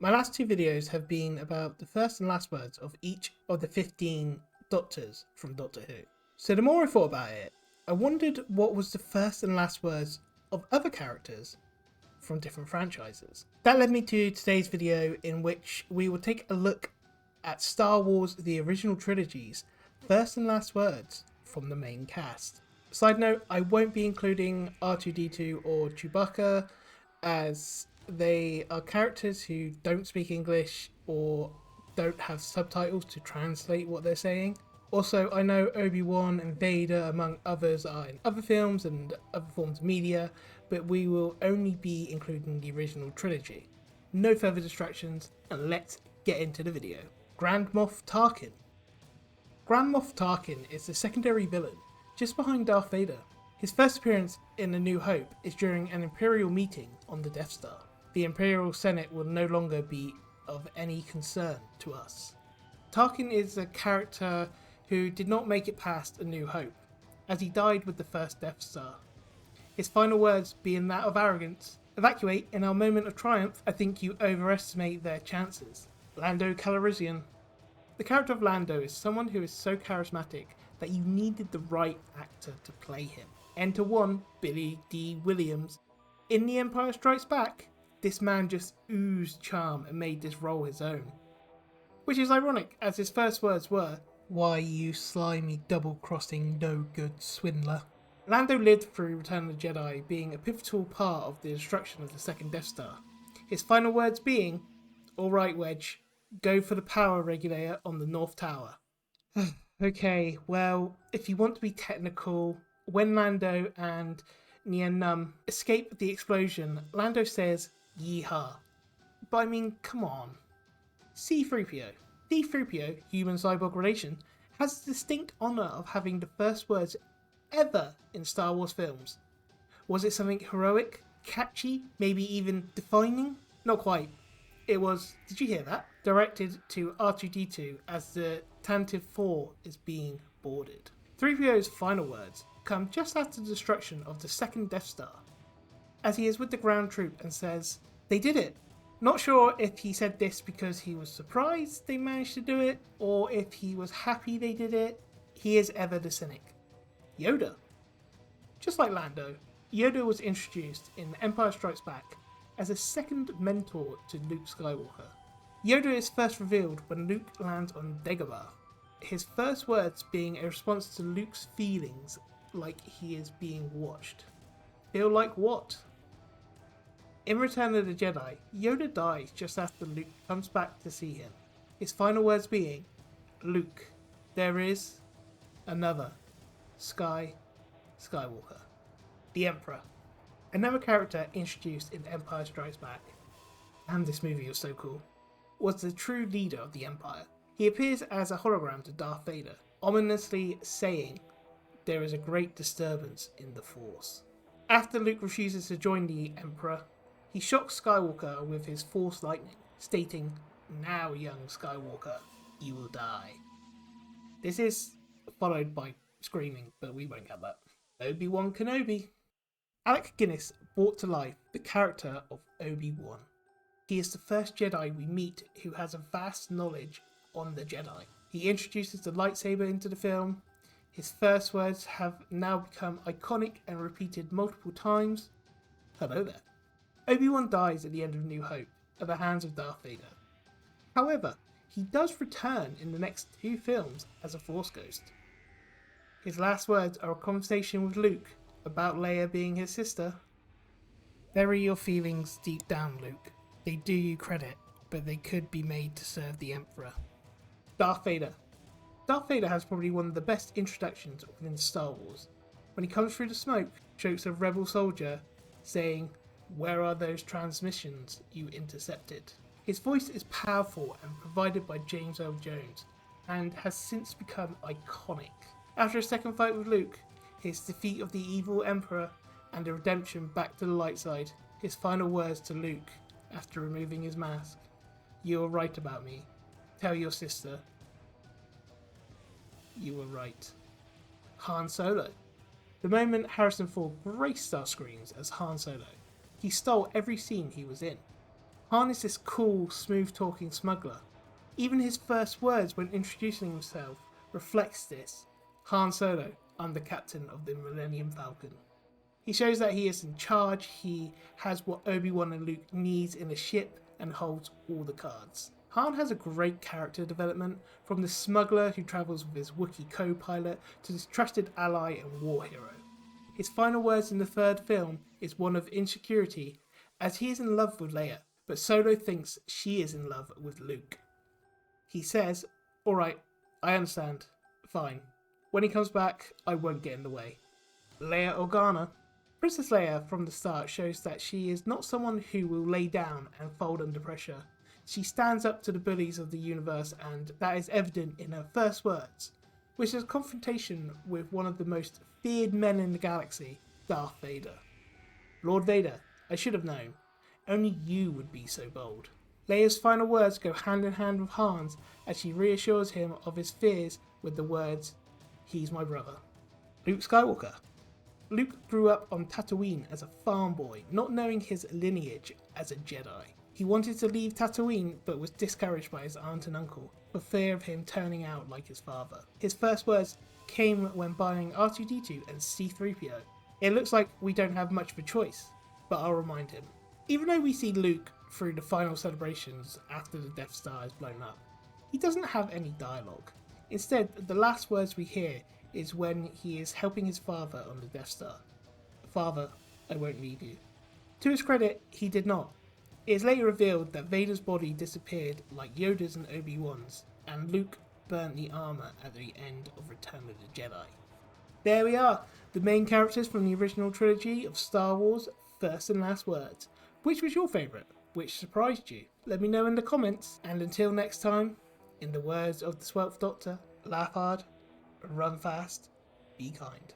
My last two videos have been about the first and last words of each of the 15 Doctors from Doctor Who. So the more I thought about it, I wondered what was the first and last words of other characters from different franchises. That led me to today's video, in which we will take a look at Star Wars The Original Trilogy's first and last words from the main cast. Side note, I won't be including R2-D2 or Chewbacca, as they are characters who don't speak English or don't have subtitles to translate what they're saying. Also, I know Obi-Wan and Vader, among others, are in other films and other forms of media, but we will only be including the original trilogy. No further distractions, and let's get into the video. Grand Moff Tarkin. Grand Moff Tarkin is the secondary villain, just behind Darth Vader. His first appearance in A New Hope is during an Imperial meeting on the Death Star. The Imperial Senate will no longer be of any concern to us. Tarkin is a character who did not make it past A New Hope, as he died with the first Death Star. His final words being that of arrogance: "Evacuate, in our moment of triumph, I think you overestimate their chances." Lando Calrissian. The character of Lando is someone who is so charismatic that you needed the right actor to play him. Enter one, Billy D. Williams. In The Empire Strikes Back, this man just oozed charm and made this role his own. Which is ironic, as his first words were, "Why, you slimy double-crossing no-good swindler." Lando lived through Return of the Jedi, being a pivotal part of the destruction of the second Death Star. His final words being, "Alright, Wedge, go for the power regulator on the North Tower." Okay, well, if you want to be technical, when Lando and Nien Nunb escape the explosion, Lando says, "Yeehaw." But I mean, come on. C-3PO. C-3PO, human-cyborg relation, has the distinct honour of having the first words ever in Star Wars films. Was it something heroic, catchy, maybe even defining? Not quite. It was, did you hear that? Directed to R2-D2 as the Tantive 4 is being boarded. 3PO's final words come just after the destruction of the second Death Star, as he is with the ground troop and says, "They did it." Not sure if he said this because he was surprised they managed to do it, or if he was happy they did it. He is ever the cynic. Yoda. Just like Lando, Yoda was introduced in Empire Strikes Back as a second mentor to Luke Skywalker. Yoda is first revealed when Luke lands on Dagobah, his first words being a response to Luke's feelings like he is being watched. Feel like what? In Return of the Jedi, Yoda dies just after Luke comes back to see him, his final words being, "Luke, there is another Skywalker." The Emperor. Another character introduced in Empire Strikes Back, and this movie was so cool, was the true leader of the Empire. He appears as a hologram to Darth Vader, ominously saying, "There is a great disturbance in the Force." After Luke refuses to join the Emperor, he shocks Skywalker with his Force lightning, stating, "Now, young Skywalker, you will die." This is followed by screaming, but we won't get that. Obi-Wan Kenobi. Alec Guinness brought to life the character of Obi-Wan. He is the first Jedi we meet who has a vast knowledge on the Jedi. He introduces the lightsaber into the film. His first words have now become iconic and repeated multiple times. Hello there. Obi-Wan dies at the end of New Hope at the hands of Darth Vader. However, he does return in the next two films as a Force ghost. His last words are a conversation with Luke about Leia being his sister. Bury your feelings deep down, Luke. They do you credit, but they could be made to serve the Emperor. Darth Vader. Darth Vader has probably one of the best introductions within Star Wars. When he comes through the smoke, jokes a rebel soldier, saying, "Where are those transmissions you intercepted?" His voice is powerful and provided by James Earl Jones, and has since become iconic. After a second fight with Luke, his defeat of the evil Emperor, and a redemption back to the light side, his final words to Luke after removing his mask: "You were right about me. Tell your sister you were right." Han Solo. The moment Harrison Ford graced our screens as Han Solo, he stole every scene he was in. Han is this cool, smooth-talking smuggler. Even his first words when introducing himself reflects this. Han Solo, I'm the captain of the Millennium Falcon. He shows that he is in charge, he has what Obi-Wan and Luke needs in a ship and holds all the cards. Han has a great character development, from the smuggler who travels with his Wookiee co-pilot to this trusted ally and war hero. His final words in the third film is one of insecurity, as he is in love with Leia, but Solo thinks she is in love with Luke. He says, alright, I understand, fine. When he comes back, I won't get in the way. Leia Organa. Princess Leia from the start shows that she is not someone who will lay down and fold under pressure. She stands up to the bullies of the universe, and that is evident in her first words, which is a confrontation with one of the most feared men in the galaxy, Darth Vader. Lord Vader, I should have known. Only you would be so bold. Leia's final words go hand in hand with Han's as she reassures him of his fears with the words, he's my brother. Luke Skywalker. Luke grew up on Tatooine as a farm boy, not knowing his lineage as a Jedi. He wanted to leave Tatooine but was discouraged by his aunt and uncle for fear of him turning out like his father. His first words came when buying R2-D2 and C-3PO. It looks like we don't have much of a choice, but I'll remind him. Even though we see Luke through the final celebrations after the Death Star is blown up, he doesn't have any dialogue. Instead, the last words we hear is when he is helping his father on the Death Star. Father, I won't leave you. To his credit, he did not. It is later revealed that Vader's body disappeared like Yoda's and Obi-Wan's, and Luke burnt the armour at the end of Return of the Jedi. There we are, the main characters from the original trilogy of Star Wars, First and Last Words. Which was your favourite? Which surprised you? Let me know in the comments, and until next time, in the words of the 12th Doctor, laugh hard, run fast, be kind.